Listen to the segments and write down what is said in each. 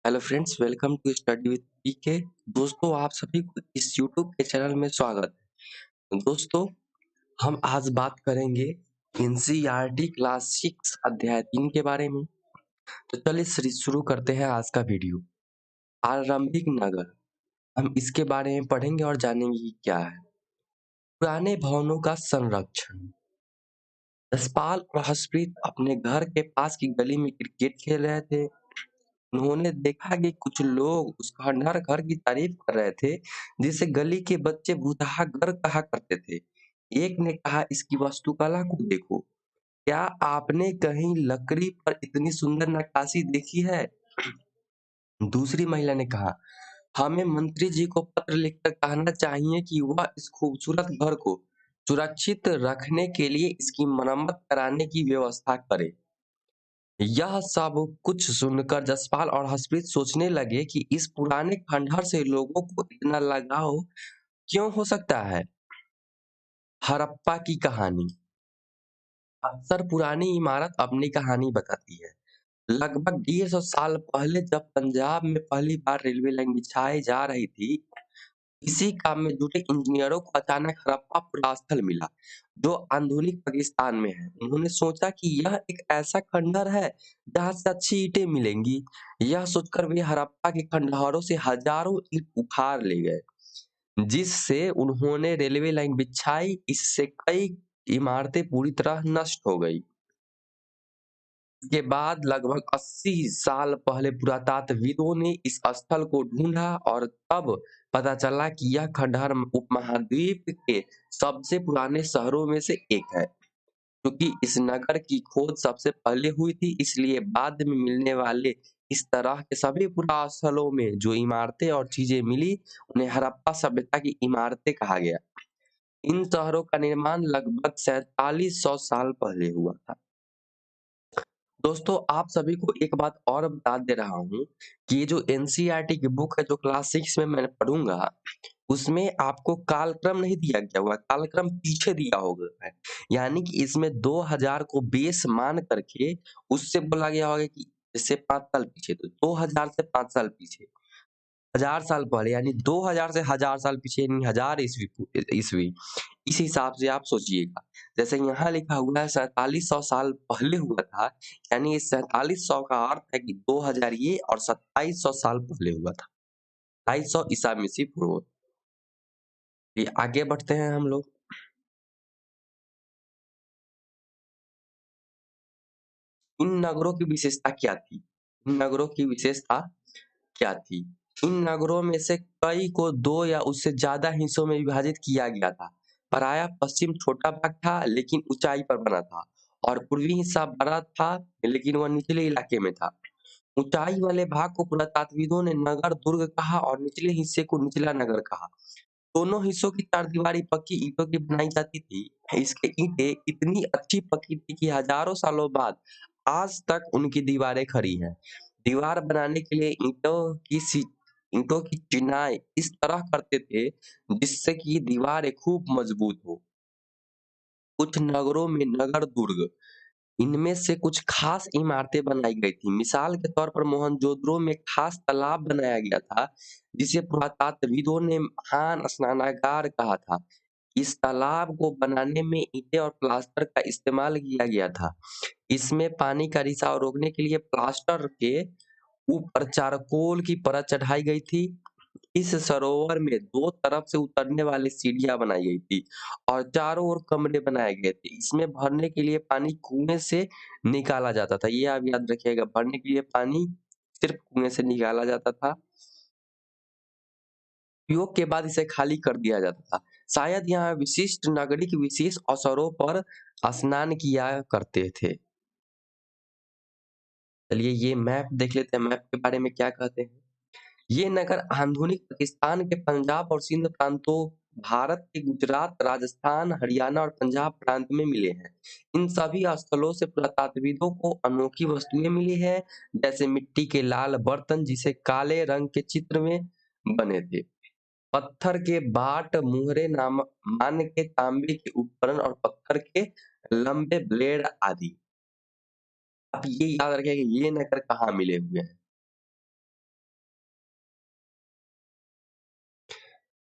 Hello friends, welcome to study with PK. दोस्तों, आप सभी को इस यूट्यूब के चैनल में स्वागत है। दोस्तों, हम आज बात करेंगे एनसीईआरटी क्लास 6 अध्याय 3 के बारे में। तो चलिए शुरू करते हैं आज का वीडियो। आरंभिक नगर, हम इसके बारे में पढ़ेंगे और जानेंगे कि क्या है। पुराने भवनों का संरक्षण। जसपाल और हर्षप्रीत अपने घर के पास की गली में क्रिकेट खेल रहे थे। उन्होंने देखा कि कुछ लोग उस खंडहर घर की तारीफ कर रहे थे, जिसे गली के बच्चे भूतहा घर कहा करते थे। एक ने कहा, इसकी वास्तुकला को देखो, क्या आपने कहीं लकड़ी पर इतनी सुंदर नक्काशी देखी है? दूसरी महिला ने कहा, हमें मंत्री जी को पत्र लिखकर कहना चाहिए कि वह इस खूबसूरत घर को सुरक्षित रखने के लिए इसकी मरम्मत कराने की व्यवस्था करे। यह सब कुछ सुनकर जसपाल और हर्षप्रीत सोचने लगे कि इस पुराने खंडहर से लोगों को इतना लगाव क्यों हो सकता है। हड़प्पा की कहानी। अक्सर पुरानी इमारत अपनी कहानी बताती है। लगभग 150 साल पहले जब पंजाब में पहली बार रेलवे लाइन बिछाई जा रही थी, इसी काम में जुटे इंजीनियरों को अचानक हड़प्पा पूरा स्थल मिला, जो आधुनिक पाकिस्तान में है। उन्होंने सोचा कि यह एक ऐसा खंडहर है जहां से अच्छी ईंटें मिलेंगी। यह सोचकर वे हड़प्पा के खंडहरों से हजारों ईंट उखाड़ ले गए, जिससे उन्होंने रेलवे लाइन बिछाई। इससे कई इमारतें पूरी तरह नष्ट हो गई। इसके बाद लगभग 80 साल पहले पुरातात्वविदों ने इस स्थल को ढूंढा और तब पता चला कि यह खंडहर उपमहाद्वीप के सबसे पुराने शहरों में से एक है। क्योंकि इस नगर की खोज सबसे पहले हुई थी, इसलिए बाद में मिलने वाले इस तरह के सभी पुरास्थलों में जो इमारतें और चीजें मिली, उन्हें हड़प्पा सभ्यता की इमारतें कहा गया। इन शहरों का निर्माण लगभग 4700 साल पहले हुआ था। दोस्तों, आप सभी को एक बात और बता दे रहा हूँ कि ये जो एनसीईआरटी की बुक है, जो क्लास 6 में मैं पढ़ूंगा, उसमें आपको कालक्रम नहीं दिया गया हुआ, कालक्रम पीछे दिया होगा है। यानी कि इसमें 2000 को बेस मान करके उससे बोला गया होगा कि जैसे 5 साल पीछे, तो 2000 से 5 साल पीछे, 1000 साल पहले, यानी 2000 से 1000 साल पीछे, यानी 1000 ईस्वी। इस हिसाब से आप सोचिएगा। जैसे यहाँ लिखा हुआ है 4700 साल पहले हुआ था, यानी इस 4700 का अर्थ है कि 2000 ये और 2700 साल पहले हुआ था, 250 ईसा मसीह पूर्व। ये आगे बढ़ते हैं हम लोग। इन नगरों की विशेषता क्या थी? इन नगरों की विशेषता क्या थी? इन नगरों में से कई को 2 या उससे ज्यादा हिस्सों में विभाजित किया गया था। प्रायः पश्चिम छोटा भाग था, लेकिन ऊंचाई पर बना था, और पूर्वी हिस्सा बड़ा था, लेकिन वह निचले इलाके में था। ऊंचाई वाले भाग को पुरातात्विदों ने नगर दुर्ग कहा और निचले हिस्से को निचला नगर कहा। दोनों हिस्सों की चारदीवारी पक्की ईंटों की बनाई जाती थी। इसके ईंटें इतनी अच्छी पकी थी कि हजारों सालों बाद आज तक उनकी दीवारें खड़ी हैं। दीवार बनाने के लिए ईंटों की चिनाई इस तरह करते थे जिससे कि दीवारें खूब मजबूत हो। कुछ नगरों में नगर दुर्ग, इनमें से कुछ खास इमारतें बनाई गई थी। मिसाल के तौर पर मोहनजोदड़ो में खास तालाब बनाया गया था, जिसे पुरातात्विदों ने महान स्नानागार कहा था। इस तालाब को बनाने में ईंटें और प्लास्टर का इस्तेमाल किया गया था। इसमें पानी का रिसाव रोकने के लिए प्लास्टर के ऊपर चारकोल की परत चढ़ाई गई थी। इस सरोवर में 2 तरफ से उतरने वाली सीढ़ियां बनाई गई थी और चारों ओर कमरे बनाए गए थे। इसमें भरने के लिए पानी कुएं से निकाला जाता था। ये आप याद रखिएगा, भरने के लिए पानी सिर्फ कुएं से निकाला जाता था। उपयोग के बाद इसे खाली कर दिया जाता था। शायद यहाँ विशिष्ट नागरिक विशेष अवसरों पर स्नान किया करते थे। चलिए ये मैप देख लेते हैं, मैप के बारे में क्या कहते हैं। ये नगर आधुनिक पाकिस्तान के पंजाब और सिंध प्रांतों, भारत के गुजरात, राजस्थान, हरियाणा और पंजाब प्रांत में मिले हैं। इन सभी स्थलों से पुरातात्विदों को अनोखी वस्तुएं मिली हैं, जैसे मिट्टी के लाल बर्तन जिसे काले रंग के चित्र में बने थे, पत्थर के बाट मुहरे मान के तांबे के उपकरण और पत्थर के लंबे ब्लेड आदि। आप ये याद रखें कि ये नगर कहाँ मिले हुए हैं।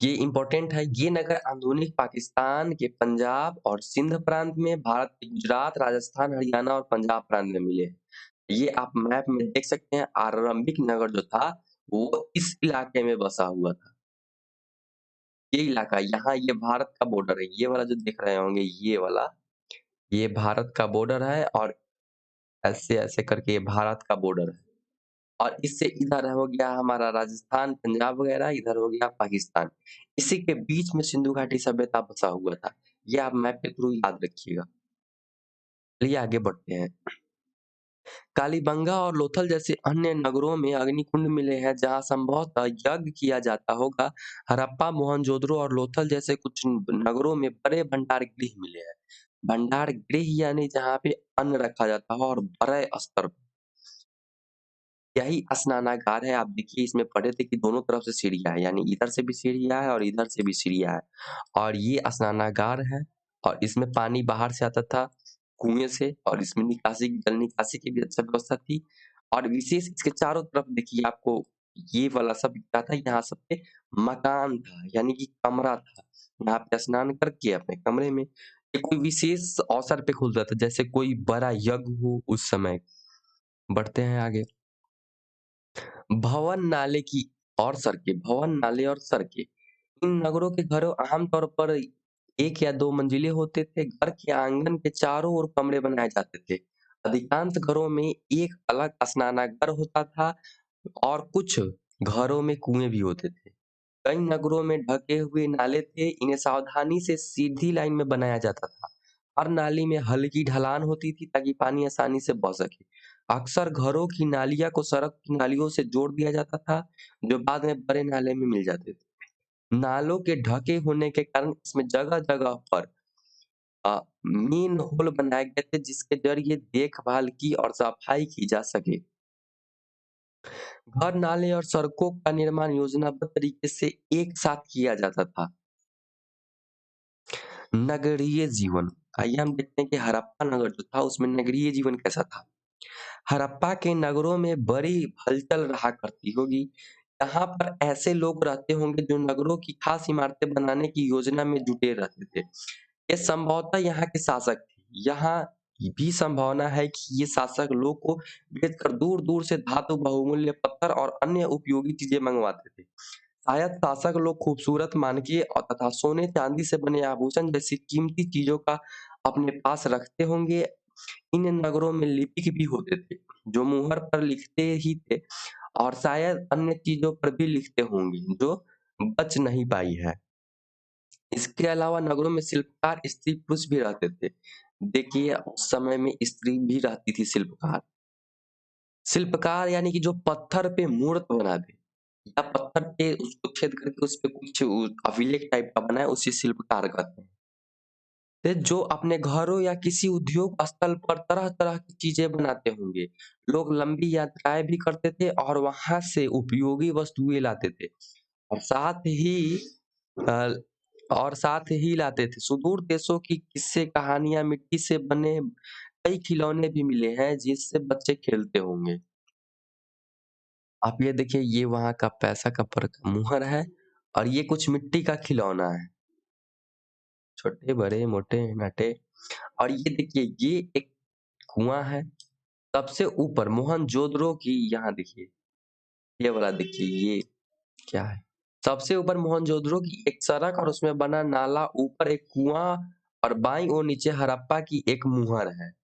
ये इम्पोर्टेंट है। ये नगर आधुनिक पाकिस्तान के पंजाब और सिंध प्रांत में, भारत के गुजरात, राजस्थान, हरियाणा और पंजाब प्रांत में मिले हैं। ये आप मैप में देख सकते हैं। आरंभिक नगर जो था वो इस इलाके में बसा हुआ था। ये इलाका यहाँ, ये भारत का बॉर्डर है। ये वाला जो देख रहे होंगे, ये वाला, ये भारत का बॉर्डर है और ऐसे ऐसे करके ये भारत का बॉर्डर है। और इससे इधर हो गया हमारा राजस्थान, पंजाब वगैरह, इधर हो गया पाकिस्तान। इसी के बीच में सिंधु घाटी सभ्यता बसा हुआ था। ये आप मैप के थ्रू याद रखिएगा। चलिए आगे बढ़ते हैं। कालीबंगा और लोथल जैसे अन्य नगरों में अग्निकुंड मिले हैं जहां संभवतः यज्ञ किया जाता होगा। हड़प्पा, मोहनजोदड़ो और लोथल जैसे कुछ नगरों में बड़े भंडार गृह मिले हैं। भंडार गृह यानी जहाँ पे अन्न रखा जाता हो और बड़े स्तर पर। यही स्नानागार है। आप देखिए इसमें पढ़े थे कि दोनों तरफ से सीढ़ियाँ है, यानी इधर से भी सीढ़ियाँ है और इधर से भी सीढ़ियाँ है। और ये स्नानागार है और इसमें पानी बाहर से आता था कुएं से, और इसमें निकासी, जल निकासी की भी अच्छा व्यवस्था थी। और विशेष इसके चारों तरफ देखिए आपको ये वाला सब क्या था, यहाँ सब पे मकान था, यानी कि कमरा था। यहाँ पे स्नान करके अपने कमरे में, ये कोई विशेष अवसर पे खुलता था, जैसे कोई बड़ा यज्ञ हो उस समय। बढ़ते हैं आगे। भवन नाले की और सड़कें, भवन नाले और सड़कें। इन नगरों के घरों आमतौर पर 1 या 2 मंजिले होते थे। घर के आंगन के चारों ओर कमरे बनाए जाते थे। अधिकांश घरों में एक अलग स्नानागार होता था और कुछ घरों में कुएं भी होते थे। कई नगरों में ढके हुए नाले थे। इन्हें सावधानी से सीधी लाइन में बनाया जाता था। हर नाली में हल्की ढलान होती थी ताकि पानी आसानी से बह सके। अक्सर घरों की नालियां को सड़क की नालियों से जोड़ दिया जाता था, जो बाद में बड़े नाले में मिल जाते थे। नालों के ढके होने के कारण इसमें जगह-जगह पर मेन होल बनाए गए थे जिसके जरिए देखभाल की और सफाई की जा सके। घर, नाले और सड़कों का निर्माण योजनाबद्ध तरीके से एक साथ किया जाता था। नगरीय जीवन, आइए हम देखते हैं कि हड़प्पा नगर जो था उसमें नगरीय जीवन कैसा था। हड़प्पा के नगरों में बड़ी हलचल रहा करती होगी। यहाँ पर ऐसे लोग रहते होंगे जो नगरों की खास इमारतें बनाने की योजना में जुटे रहते थे। ये संभवतः यहाँ के शासक थे। यहाँ भी संभावना है कि ये शासक लोग को बेचकर दूर-दूर से धातु, बहुमूल्य पत्थर और अन्य उपयोगी चीजें मंगवाते थे। शायद शासक लोग खूबसूरत मानकीय और तथा सोने चांदी से बने आभूषण जैसी कीमती चीजों का अपने पास रखते होंगे। इन नगरों में लिपिक भी होते थे जो मुहर पर लिखते ही थे और शायद अन्य चीजों पर भी लिखते होंगे जो बच नहीं पाई है। इसके अलावा नगरों में शिल्पकार स्त्री पुरुष भी रहते थे। देखिए उस समय में स्त्री भी रहती थी शिल्पकार। शिल्पकार यानी कि जो पत्थर पे मूर्त बना दे या पत्थर पे उसको छेद करके उस पे कुछ अभिलेख टाइप का बनाए, उसे शिल्पकार कहते हैं। ते जो अपने घरों या किसी उद्योग स्थल पर तरह-तरह की चीजें बनाते होंगे। लोग लंबी यात्राएँ भी करते थे और वहाँ से उपयोगी वस्तुएँ लाते थे और अ, साथ ही लाते थे। सुदूर देशों की किस्से कहानियाँ, मिट्टी से बने कई खिलौने भी मिले हैं जिससे बच्चे खेलते होंगे। आप ये देखिए, ये वहाँ का पैसा का मुहर है और ये कुछ मिट्टी का खिलौना है। छोटे, बड़े, मोटे, नाटे। और ये देखिए, ये एक कुआँ है। सबसे ऊपर मोहनजोदड़ो की, यहाँ देखिए, ये वाला देखिए, ये क्या है? सबसे ऊपर मोहनजोदड़ो की एक सड़क और उसमें बना नाला, ऊपर एक कुआँ और बाईं ओर नीचे हड़प्पा की एक मुहर है।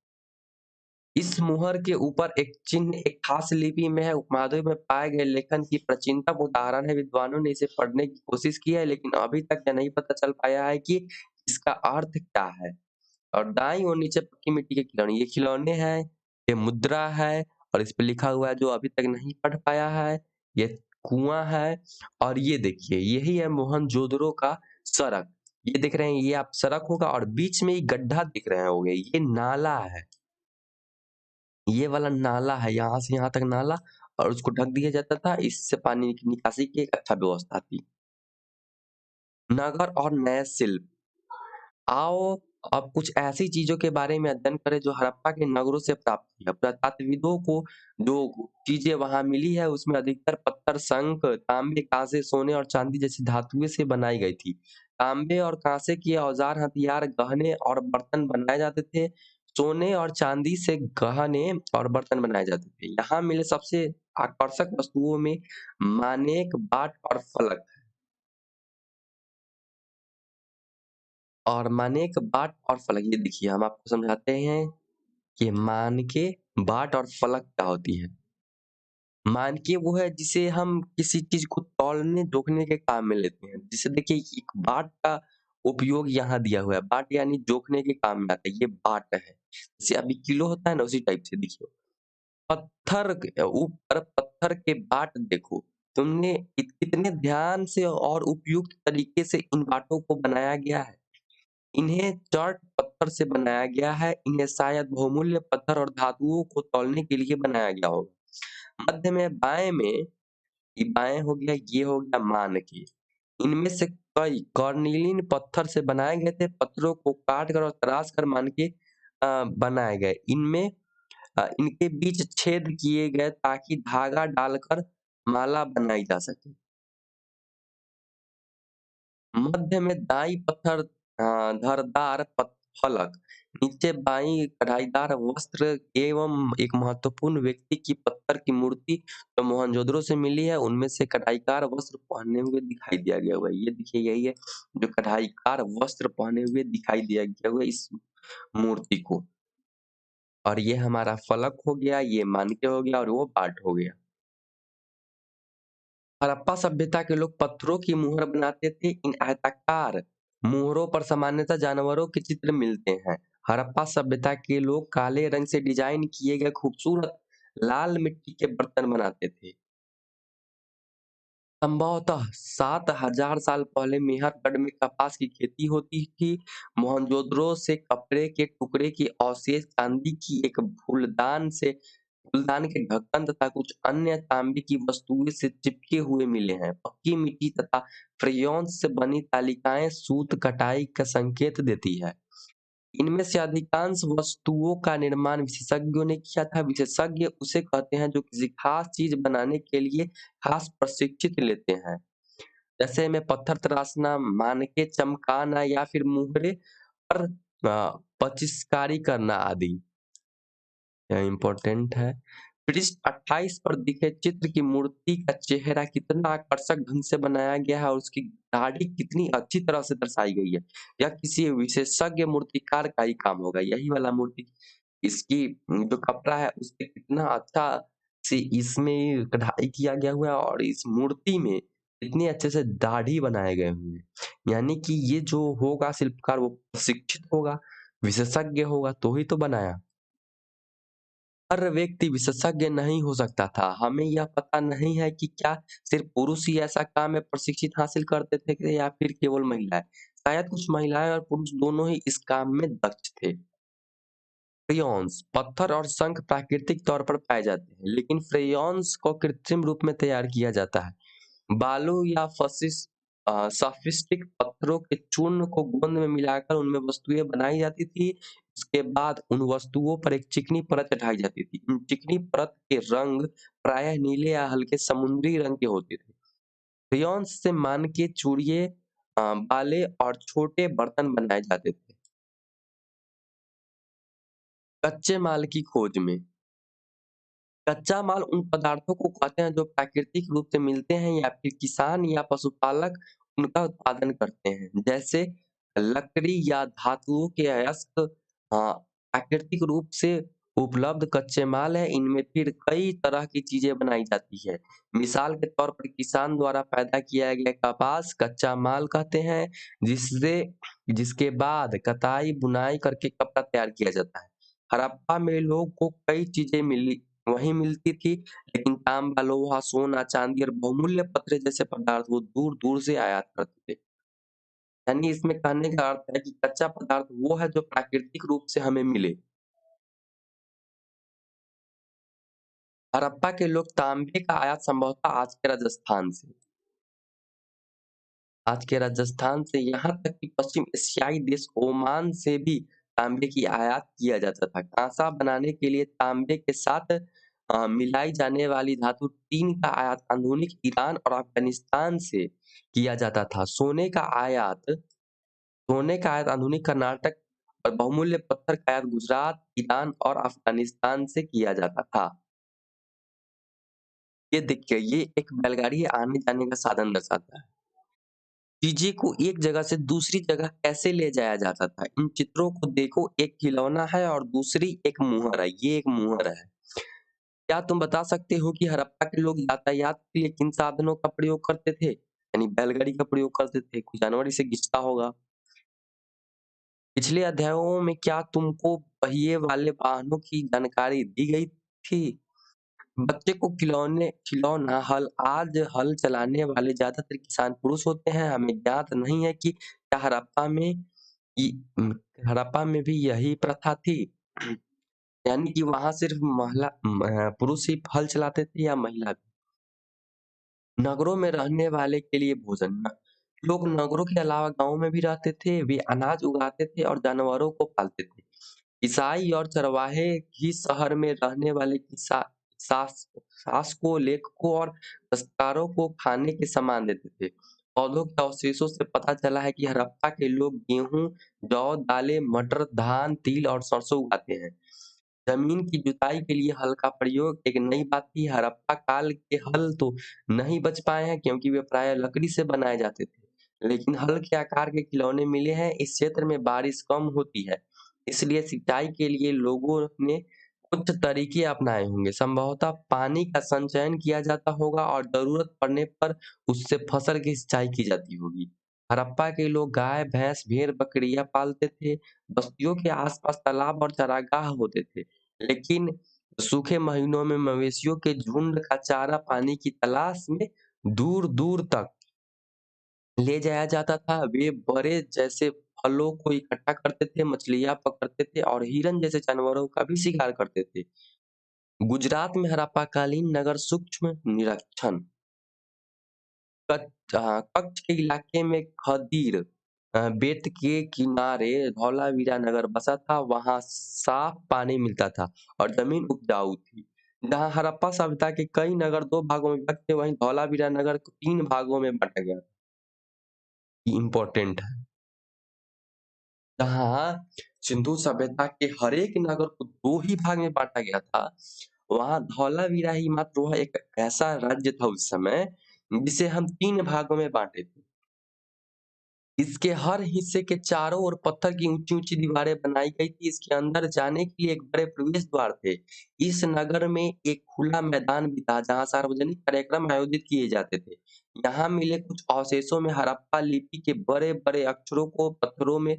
इस मुहर के ऊपर एक चिन्ह एक खास लिपि में है। उपमहाद्वीप में पाए गए लेखन की प्राचीनतम उदाहरण है। विद्वानों ने इसे पढ़ने की कोशिश की है लेकिन अभी तक यह नहीं पता चल पाया है कि इसका अर्थ क्या है। और दाईं ओर नीचे पक्की मिट्टी के खिलौने, ये खिलौने हैं, ये मुद्रा है और इस पे लिखा हुआ है जो अभी तक नहीं पढ़ पाया है। ये कुआँ है और ये देखिए, यही है मोहनजोदड़ो का सड़क। ये देख रहे हैं, ये आप सड़क होगा और बीच में ये गड्ढा दिख रहे होंगे, ये नाला है। ये वाला नाला है, यहाँ से यहाँ तक नाला, और उसको ढक दिया जाता था। इससे पानी की निकासी की एक अच्छा व्यवस्था थी। नगर और नए शिल्प। आओ अब कुछ ऐसी चीज़ों के बारे में अध्ययन करें जो हड़प्पा के नगरों से प्राप्त किया। पुरातात्विदों को जो चीज़ें वहाँ मिली है उसमें अधिकतर पत्थर, शंख, तांबे, काँसे, सोने और चांदी जैसी धातुएँ से बनाई गई थी। तांबे और काँसे के औज़ार, हथियार, गहने और बर्तन बनाए जाते थे। सोने और चांदी से गहने और बर्तन बनाए जाते थे। यहाँ मिले सबसे आकर्षक वस्तुओं में मानेक, बाट और फलक और मानेक, बाट और फलक। ये देखिए हम आपको समझाते हैं कि मानके, बाट और फलक क्या होती है? मानके वो है जिसे हम किसी चीज़ को तौलने, जोखने के काम में लेते हैं। जैसे देखिए एक बाट का उपयोग यहाँ दिया हुआ है। बाट यानी जोखने के काम में आता है, ये बाट है। जैसे अभी किलो होता है ना उसी टाइप से देखिए। पत्थर के ऊपर पत्थर के बाट देखो। तुमने कितने ध्यान से और उपयुक्त तरीके से इन बाटों को बनाया गया है। इन्हें चर्ट पत्थर से बनाया गया है। इन्हें शायद बहुमूल्य पत्थर और धातुओं को तौलने के लिए बनाया गया होगा। मध्य में बाएं में ये बाएं हो गया, ये हो गया मानके। इनमें से कई कर्निलीन पत्थर से बनाए गए थे। पत्थरों को काट कर और तराश कर मानके बनाए गए। इनमें इनके बीच छेद किए गए ताकि धागा डालकर माला बनाई जा सके। मध्य में दाईं पत्थर धारदार फलक, नीचे बाईं कढ़ाईदार वस्त्र एवं एक महत्वपूर्ण व्यक्ति की पत्थर की मूर्ति जो मोहनजोदड़ो से मिली है, उनमें से कढ़ाईदार वस्त्र पहने हुए दिखाई दिया गया हुआ है। ये देखिए यही है जो कढ़ाईदार वस्त्र पहने हुए दिखाई दिया गया हुआ है इस मूर्ति को। और ये हमारा फलक हो गया, ये मानके हो गया और वो पाठ हो गया। हड़प्पा सभ्यता के लोग पत्थरों की मुहर बनाते थे। इन आयताकार मुहरों पर सामान्यतः जानवरों के चित्र मिलते हैं। हड़प्पा सभ्यता के लोग काले रंग से डिजाइन किए गए खूबसूरत लाल मिट्टी के बर्तन बनाते थे। संभवतः 7000 साल पहले मेहरगढ़ में कपास की खेती होती थी। मोहनजोदड़ो से कपड़े के टुकड़े की अवशेष, चांदी की एक फूलदान के ढक्कन तथा कुछ अन्य तांबे की वस्तुएं से चिपके हुए मिले हैं। पक्की मिट्टी तथा फ्रेयॉन्स से बनी तालिकाएं सूत कटाई का संकेत देती है। इनमें से अधिकांश वस्तुओं का निर्माण विशेषज्ञों ने किया था। विशेषज्ञ उसे कहते हैं जो किसी खास चीज बनाने के लिए खास प्रशिक्षित लेते हैं। जैसे में पत्थर तराशना, मानके चमकाना या फिर मुहरे पर पचिस्कारी करना आदि। यह इम्पोर्टेंट है। पृष्ठ 28 पर दिखे चित्र की मूर्ति का चेहरा कितना आकर्षक ढंग से बनाया गया है और उसकी दाढ़ी कितनी अच्छी तरह से दर्शाई गई है। यह किसी विशेषज्ञ मूर्तिकार का ही काम होगा। यही वाला मूर्ति इसकी जो कपड़ा है उसपे कितना अच्छा से इसमें कढ़ाई किया गया हुआ है और इस मूर्ति में इतने अच्छे से दाढ़ी बनाए गए हुए हैं। यानी कि ये जो होगा शिल्पकार वो प्रशिक्षित होगा, विशेषज्ञ होगा तो ही तो बनाया। हर व्यक्ति विशेषज्ञ नहीं हो सकता था। हमें यह पता नहीं है कि क्या सिर्फ पुरुष ही ऐसा काम में प्रशिक्षित हासिल करते थे कि या फिर केवल महिलाएं। शायद कुछ महिलाएं और पुरुष दोनों ही इस काम में दक्ष थे। फ्रेयॉन्स पत्थर और शंख प्राकृतिक तौर पर पाए जाते हैं, लेकिन फ्रेयॉन्स को कृत्रिम रूप में तैयार किया जाता है। बालू या सॉफिस्टिक पत्थरों के चूर्ण को गोंद में मिलाकर उनमें वस्तुएं बनाई जाती थी। इसके बाद उन वस्तुओं पर एक चिकनी परत चढ़ाई जाती थी। इन चिकनी परत के रंग प्रायः नीले या हल्के समुद्री रंग के होते थे। फ्रेयॉन्स से मानके चूड़िए, बाले और छोटे बर्तन बनाए जाते थे। कच्चे माल की खोज में कच्चा माल उन पदार्थों को कहते हैं जो प्राकृतिक रूप से मिलते हैं या फिर किसान या पशुपालक उनका उत्पादन करते हैं। जैसे लकड़ी या धातुओं के अयस्क प्राकृतिक रूप से उपलब्ध कच्चे माल है। इनमें फिर कई तरह की चीजें बनाई जाती है। मिसाल के तौर पर किसान द्वारा पैदा किया गया कपास कच्चा माल कहते हैं, जिससे जिसके बाद कताई बुनाई करके कपड़ा तैयार किया जाता है। हड़प्पा में लोग को कई चीजें मिली वहीं मिलती थी, लेकिन तांबा, लोहा, सोना, चांदी और बहुमूल्य पत्थर जैसे पदार्थ वो दूर-दूर से आयात करते थे। यानी इसमें कहने का अर्थ है कि कच्चा पदार्थ वो है जो प्राकृतिक रूप से हमें मिले। हड़प्पा के लोग तांबे का आयात संभवतः आज के राजस्थान से आज के राजस्थान से यहाँ तक कि पश्चिम एशियाई देश ओमान से भी तांबे की आयात किया जाता था। कांसा बनाने के लिए तांबे के साथ मिलाई जाने वाली धातु टीन का आयात आधुनिक ईरान और अफ़गानिस्तान से किया जाता था। सोने का आयात आधुनिक कर्नाटक और बहुमूल्य पत्थर का आयात गुजरात, ईरान और अफ़गानिस्तान से किया जाता था। ये देखिए, ये एक बैलगाड़ी आने-जाने का साधन दर्शाता है। चीज़ें को एक जगह से दूसरी जगह कैसे ले जाया जाता था? इन चित्रों को देखो, एक खिलौना है और दूसरी एक मुहर है। ये एक मुहर है। क्या तुम बता सकते हो कि हड़प्पा के लोग यातायात के लिए किन साधनों का प्रयोग करते थे? यानी बैलगाड़ी का प्रयोग करते थे, कोई जानवर इसे खींचता होगा। पिछले अध्यायों में क्या तुमको पहिए वाले वाहनों की जानकारी दी गई थी? बच्चे को खिलौना हल आज हल चलाने वाले ज्यादातर किसान पुरुष होते हैं। हमें ज्ञात नहीं है कि क्या इ उम, हड़प्पा में भी यही प्रथा थी? यानी कि वहाँ सिर्फ पुरुष ही हल चलाते थे या महिला भी? नगरों में रहने वाले के लिए भोजन न लोग नगरों के अलावा गाँव में भी रहते थे। वे अनाज उगाते थे और जानवरों को पालते थे। ईसाई और चरवाहे ही शहर में रहने वाले शासकों, लेखकों और दस्तकारों को खाने के सामान देते थे। पौधों के अवशेषों से पता चला है कि हड़प्पा के लोग गेहूं, जौ, दालें, मटर, धान, तिल और सरसों उगाते हैं। जमीन की जुताई के लिए हल का प्रयोग एक नई बात थी। हड़प्पा काल के हल तो नहीं बच पाए हैं क्योंकि वे प्रायः लकड़ी से बनाए जाते थे। लेकिन हल के आकार के खिलौने मिले हैं। इस क्षेत्र में बारिश कम होती है, इसलिए सिंचाई के लिए लोगों ने कुछ तरीके अपनाए होंगे। संभवतः पानी का संचयन किया जाता होगा और जरूरत पड़ने पर उससे फसल की सिंचाई की जाती होगी। हड़प्पा के लोग गाय, भैंस, भेड़, बकरियां पालते थे। बस्तियों के आसपास तालाब और चारागाह होते थे। लेकिन सूखे महीनों में मवेशियों के झुंड का चारा पानी की तलाश में दूर-दूर तक ले जाया जाता था। वे बड़े जैसे फलों को इकट्ठा करते थे, मछलियाँ पकड़ते थे और हिरन जैसे जानवरों का भी शिकार करते थे। गुजरात में हड़प्पाकालीन नगर सूक्ष्म निरीक्षण कच्छ के इलाके में खदीर बेट के किनारे धौलावीरा नगर बसा था। वहाँ साफ पानी मिलता था और जमीन उपजाऊ थी। जहाँ हड़प्पा सभ्यता के कई नगर 2 भागों में विभक्त थे, वहीं धौलावीरा नगर को 3 भागों में बाँटा गया। इम्पोर्टेंट है। जहाँ सिंधु सभ्यता के हर एक नगर को 2 ही भाग में बाँटा गया था, वहाँ धौलावीरा ही मात्र वह एक ऐसा राज्य था उस समय, जिसे हम 3 भागों में बाँटे थे। इसके हर हिस्से के चारों ओर पत्थर की ऊँची-ऊँची दीवारें बनाई गई थी। इसके अंदर जाने के लिए एक बड़े प्रवेश द्वार थे। इस नगर में एक खुला मैदान भी था, जहाँ सार्वजनिक कार्यक्रम आयोजित किए जाते थे। यहाँ मिले कुछ अवशेषों में हड़प्पा लिपि के बड़े-बड़े अक्षरों को पत्थरों में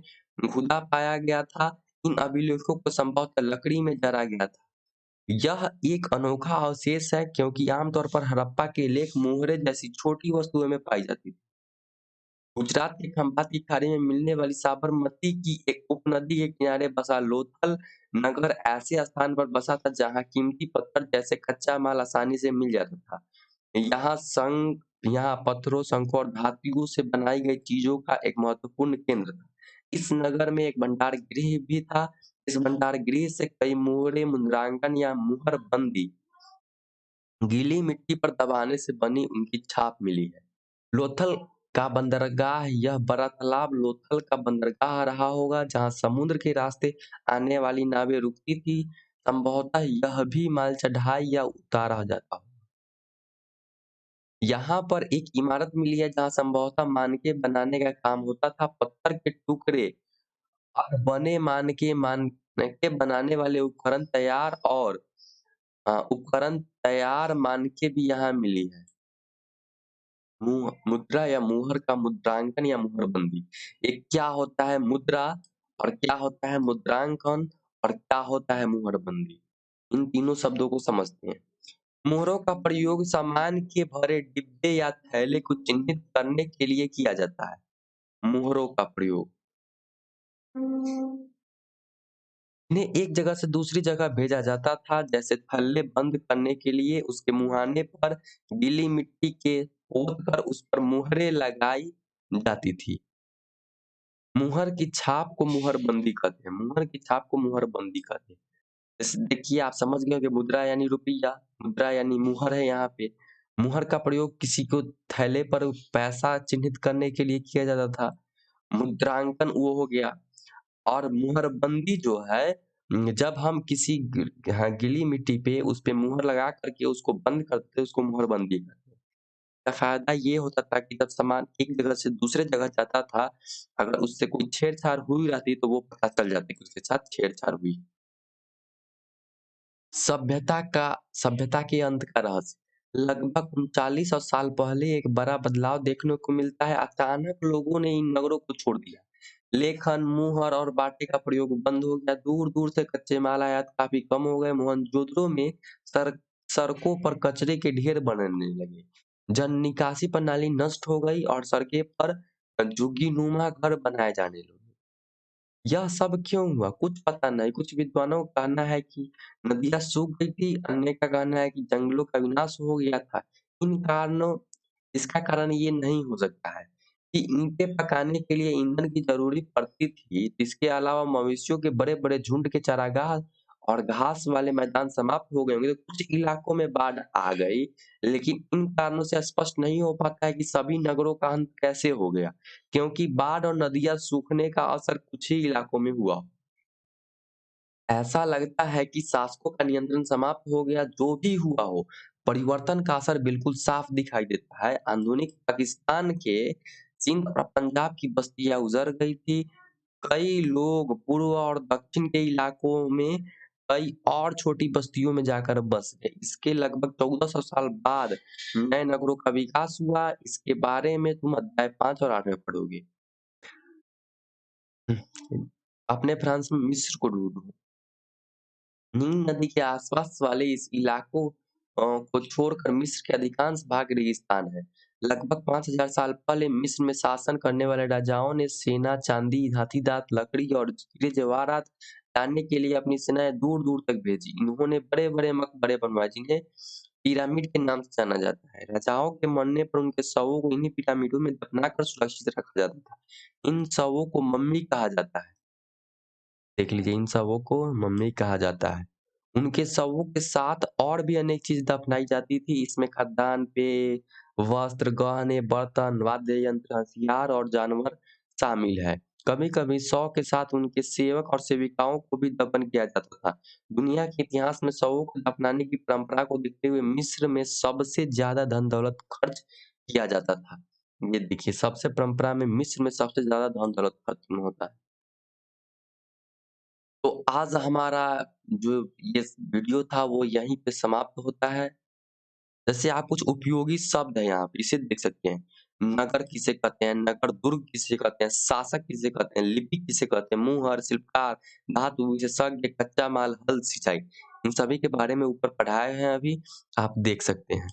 खुदा पाया गया था। इन अभिलेखों को संभवतः लकड़ी में जरा गया था। यह एक अनोखा अवशेष है क्योंकि आमतौर पर हड़प्पा के लेख मुहरें जैसी छोटी वस्तुओं में पाई जाती थी। गुजरात के खंभात की खाड़ी में मिलने वाली साबरमती की एक उपनदी के किनारे बसा लोथल नगर ऐसे स्थान पर बसा था जहाँ कीमती पत्थर जैसे कच्चा माल आसानी से मिल जाता था। यहाँ पत्थरों, शंखों और धातुओं से बनाई गई चीजों का एक महत्वपूर्ण केंद्र था। इस नगर में एक भंडार गृह भी था। इस भंडार गृह से कई मोहरें, मुद्रांकन या मुहर बंदी गीली मिट्टी पर दबाने से बनी उनकी छाप मिली है। लोथल का बंदरगाह यह बड़ा तालाब लोथल का बंदरगाह रहा होगा जहाँ समुद्र के रास्ते आने वाली नावें रुकती थी। संभवतः यह भी माल चढ़ाई या उतारा जाता हो। यहाँ पर एक इमारत मिली है जहाँ संभवतः मानके बनाने का काम होता था। पत्थर के टुकड़े और बने मानके बनाने वाले उपकरण तैयार मानके भी यहाँ मिली है। मुद्रा या मुहर का मुद्रांकन या मुहरबंदी। एक क्या होता है मुद्रा और क्या होता है मुद्रांकन और क्या होता है मुहरबंदी? इन तीनों शब्दों को समझते हैं। मुहरों का प्रयोग सामान के भरे डिब्बे या थैले को चिन्हित करने के लिए किया जाता है। मुहरों का प्रयोग इन्हें एक जगह से दूसरी जगह भेजा जाता था, जैसे थल्ले बंद करने के लिए उसके मुहाने पर गीली मिट्टी के खोद कर उस पर मुहरें लगाई जाती थी। मुहर की छाप को मुहरबंदी कहते हैं, मुहर की छाप को मुहरबंदी कहते हैं। जैसे देखिए आप समझ गए कि मुद्रा यानी रुपया, मुद्रा यानी मुहर है यहाँ पे। मुहर का प्रयोग किसी को थैले पर पैसा चिन्हित करने के लिए किया जाता था। मुद्रांकन वो हो गया। और मुहरबंदी जो है जब हम किसी गीली मिट्टी पे उस पे मुहर लगा करके उसको बंद करते हैं, उसको मुहरबंदी कहते हैं। का फ़ायदा ये होता था कि जब सामान एक जगह से दूसरे जगह जाता था, अगर उससे कोई छेड़-छाड़ हुई रहती तो वो पता चल जाती कि उसके साथ छेड़-छाड़ हुई। सभ्यता के अंत का रहस्य। लगभग 3900 साल पहले एक बड़ा बदलाव देखने को मिलता है। अचानक लोगों ने इन नगरों को छोड़ दिया। लेखन, मुहर और बाटे का प्रयोग बंद हो गया। दूर-दूर से कच्चे माल आयात काफ़ी कम हो गए। मोहनजोदड़ो में सड़कों पर कचरे के ढेर बनने लगे। जल निकासी प्रणाली नष्ट हो गई और सड़कें पर झुग्गीनुमा घर बनाए जाने लगे। यह सब क्यों हुआ? कुछ पता नहीं। कुछ विद्वानों का कहना है कि नदियाँ सूख गई थी, अन्य का कहना है कि जंगलों का विनाश हो गया था। इन कारणों इसका कारण ये नहीं हो सकता है कि ईंटें पकाने के लिए ईंधन की ज़रूरी पड़ती थी। इसके अलावा मवेशियों के बड़े-बड़े झुंड के चारागाह और घास वाले मैदान समाप्त हो गए होंगे। तो कुछ इलाकों में बाढ़ आ गई, लेकिन इन कारणों से स्पष्ट नहीं हो पाता है कि सभी नगरों का अंत कैसे हो गया। क्योंकि बाढ़ और नदियाँ सूखने का असर कुछ ही इलाकों में हुआ। ऐसा लगता है कि शासकों का नियंत्रण समाप्त हो गया, जो भी हुआ हो, परिवर्तन का असर बिल्कुल साफ दिखाई देता है। आधुनिक पाकिस्तान के सिंध और पंजाब की बस्तियाँ उजड़ गई थी। कई लोग पूर्व और दक्षिण के इलाकों में कई और छोटी बस्तियों में जाकर बस गए। इसके लगभग 1400 साल बाद नए नगरों का विकास हुआ। इसके बारे में तुम अध्याय 5 और 8 में पढ़ोगे। अपने फ्रांस में मिस्र को ढूँढो। नील नदी के आसपास वाले इस इलाकों को छोड़कर मिस्र के अधिकांश भाग रेगिस्तान है। लगभग 5000 साल पहले मिस्र में शासन करने वाले राजाओं ने सेना, चांदी, हाथीदांत, लकड़ी और हीरे जवाहरात लाने के लिए अपनी सेनाएं दूर-दूर तक भेजी। इन्होंने बड़े-बड़े मकबरे बनवाए जिन्हें पिरामिड के नाम से जाना जाता है। राजाओं के मरने पर उनके शवों को इन्हीं पिरामिडों में दफनाकर सुरक्षित रखा जाता था। इन शवों को मम्मी कहा जाता है। देख लीजिए इन शवों को मम्मी कहा जाता है। उनके शवों के साथ और भी अनेक चीज़ दफनाई जाती थी। इसमें खाद्यान्न, पेय, वस्त्र, गहने, बर्तन, वाद्य यंत्र, हथियार और जानवर शामिल है। कभी-कभी शव के साथ उनके सेवक और सेविकाओं को भी दफन किया जाता था। दुनिया के इतिहास में शवों को दफनाने की परंपरा को देखते हुए मिस्र में सबसे ज़्यादा धन-दौलत खर्च किया जाता था। ये देखिए सबसे परंपरा में मिस्र में सबसे ज़्यादा धन-दौलत खर्च होता है। तो आज हमारा जो ये वीडियो था वो यहीं पे समाप्त होता है। जैसे आप कुछ उपयोगी शब्द है यहाँ पे इसे देख सकते हैं। नगर किसे कहते हैं, नगर दुर्ग किसे कहते हैं, शासक किसे कहते हैं, लिपि किसे कहते हैं, मुहर, शिल्पकार, धातु विशेषज्ञ, कच्चा माल, हल, सिंचाई। इन सभी के बारे में ऊपर पढ़ाए हैं अभी, आप देख सकते हैं।